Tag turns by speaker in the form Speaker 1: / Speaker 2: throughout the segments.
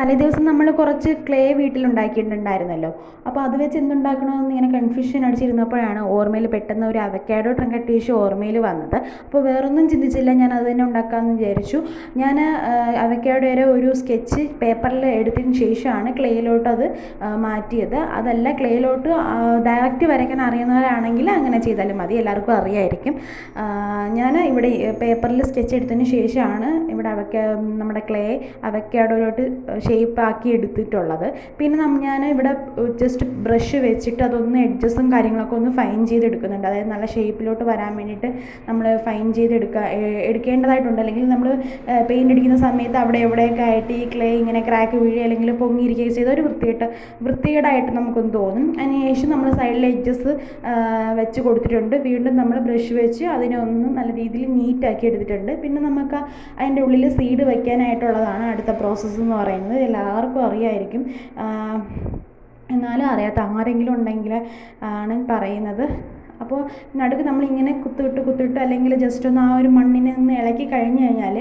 Speaker 1: തലേദിവസം നമ്മൾ കുറച്ച് ക്ലേ വീട്ടിലുണ്ടാക്കിയിട്ടുണ്ടായിരുന്നല്ലോ. അപ്പോൾ അത് വെച്ച് എന്തുണ്ടാക്കണമെന്ന് ഇങ്ങനെ കൺഫ്യൂഷൻ അടിച്ചിരുന്നപ്പോഴാണ് ഓർമ്മയിൽ പെട്ടെന്ന് ഒരു അവക്കാഡോ ട്രങ്കട്ട് ഡിഷ് ഓർമ്മയിൽ വന്നത്. അപ്പോൾ വേറൊന്നും ചിന്തിച്ചില്ല, ഞാൻ അത് തന്നെ ഉണ്ടാക്കാമെന്ന് വിചാരിച്ചു. ഞാൻ അവക്കാഡോയുടെ ഒരു സ്കെച്ച് പേപ്പറിൽ എടുത്തതിന് ശേഷമാണ് ക്ലേയിലോട്ട് അത് മാറ്റിയത്. അതല്ല, ക്ലേയിലോട്ട് ഡയറക്റ്റ് വരയ്ക്കാൻ അറിയുന്നവരാണെങ്കിൽ അങ്ങനെ ചെയ്താലും മതി, എല്ലാവർക്കും അറിയായിരിക്കും. ഞാൻ ഇവിടെ പേപ്പറിൽ സ്കെച്ച് എടുത്തതിന് ശേഷമാണ് ഇവിടെ നമ്മുടെ ക്ലേ അവക്കാഡോയിലോട്ട് ഷേപ്പാക്കി എടുത്തിട്ടുള്ളത്. പിന്നെ ഞാൻ ഇവിടെ ജസ്റ്റ് ബ്രഷ് വെച്ചിട്ട് അതൊന്ന് എഡ്ജസും കാര്യങ്ങളൊക്കെ ഒന്ന് ഫൈൻ ചെയ്തെടുക്കുന്നുണ്ട്. അതായത് നല്ല ഷേപ്പിലോട്ട് വരാൻ വേണ്ടിയിട്ട് നമ്മൾ ഫൈൻ എടുക്കേണ്ടതായിട്ടുണ്ട്. അല്ലെങ്കിൽ നമ്മൾ പെയിൻ്റ് അടിക്കുന്ന സമയത്ത് അവിടെ എവിടെയൊക്കെ ആയിട്ട് ഈ ക്ലേ ഇങ്ങനെ ക്രാക്ക് വീഴുക അല്ലെങ്കിൽ പൊങ്ങിയിരിക്കുകയൊക്കെ ചെയ്ത ഒരു വൃത്തികേടായിട്ട് നമുക്കൊന്ന് തോന്നും. അതിനുശേഷം നമ്മൾ സൈഡിലെ എഡ്ജസ് വെച്ച് കൊടുത്തിട്ടുണ്ട്. വീണ്ടും നമ്മൾ ബ്രഷ് വെച്ച് അതിനെ ഒന്ന് നല്ല രീതിയിൽ നീറ്റാക്കി എടുത്തിട്ടുണ്ട്. പിന്നെ നമുക്ക് അതിൻ്റെ ഉള്ളിൽ സീഡ് വയ്ക്കാനായിട്ടുള്ളതാണ് അടുത്ത പ്രോസസ്സ് എന്ന് പറയുന്നത്. എല്ലാവർക്കും അറിയായിരിക്കും, എന്നാലും അറിയാത്ത ആരെങ്കിലും ഉണ്ടെങ്കിൽ ആണ് പറയുന്നത്. അപ്പോൾ നടുക്ക് നമ്മളിങ്ങനെ കുത്തിട്ട് അല്ലെങ്കിൽ ജസ്റ്റ് ഒന്ന് ആ ഒരു മണ്ണിനെ ഒന്ന് ഇളക്കി കഴിഞ്ഞ് കഴിഞ്ഞാൽ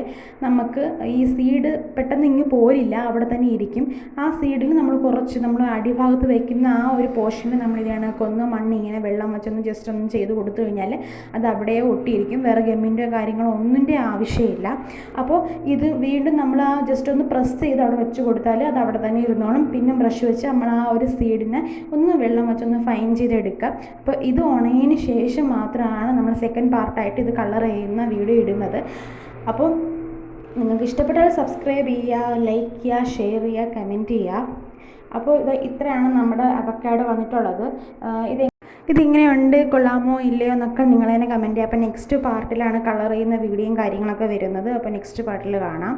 Speaker 1: നമുക്ക് ഈ സീഡ് പെട്ടെന്ന് ഇങ്ങ് പോരില്ല, അവിടെ തന്നെ ഇരിക്കും. ആ സീഡിൽ നമ്മൾ അടിഭാഗത്ത് വയ്ക്കുന്ന ആ ഒരു പോർഷനിൽ നമ്മൾ ഇതിനൊക്കെ മണ്ണിങ്ങനെ വെള്ളം വെച്ചൊന്ന് ജസ്റ്റ് ഒന്ന് ചെയ്ത് കൊടുത്തു കഴിഞ്ഞാൽ അത് അവിടെ ഒട്ടിയിരിക്കും. വേറെ ഗമ്മിൻ്റെ കാര്യങ്ങളോ ഒന്നിൻ്റെ ആവശ്യമില്ല. അപ്പോൾ ഇത് വീണ്ടും നമ്മൾ ആ ജസ്റ്റ് ഒന്ന് പ്രസ് ചെയ്ത് അവിടെ വെച്ച് കൊടുത്താൽ അത് അവിടെ തന്നെ ഇരുന്നോളും. പിന്നെ ബ്രഷ് വെച്ച് നമ്മൾ ആ ഒരു സീഡിനെ ഒന്ന് വെള്ളം വെച്ചൊന്ന് ഫൈൻ ചെയ്തെടുക്കുക. അപ്പോൾ ഇത് ഉണങ്ങിയതിന് ശേഷം മാത്രമാണ് നമ്മൾ സെക്കൻഡ് പാർട്ടായിട്ട് ഇത് കളർ ചെയ്യുന്ന വീഡിയോ ഇടുന്നത്. അപ്പോൾ നിങ്ങൾക്ക് ഇഷ്ടപ്പെട്ടാൽ സബ്സ്ക്രൈബ് ചെയ്യുക, ലൈക്ക് ചെയ്യുക, ഷെയർ ചെയ്യുക, കമൻറ്റ് ചെയ്യുക. അപ്പോൾ ഇത്രയാണ് നമ്മുടെ അവക്കാഡോ വന്നിട്ടുള്ളത്. ഇതിങ്ങനെയുണ്ട്, കൊള്ളാമോ ഇല്ലയോ എന്നൊക്കെ നിങ്ങൾ തന്നെ കമൻറ്റ് ചെയ്യുക. അപ്പോൾ നെക്സ്റ്റ് പാർട്ടിലാണ് കളർ ചെയ്യുന്ന വീഡിയോയും കാര്യങ്ങളൊക്കെ വരുന്നത്. അപ്പോൾ നെക്സ്റ്റ് പാർട്ടിൽ കാണാം.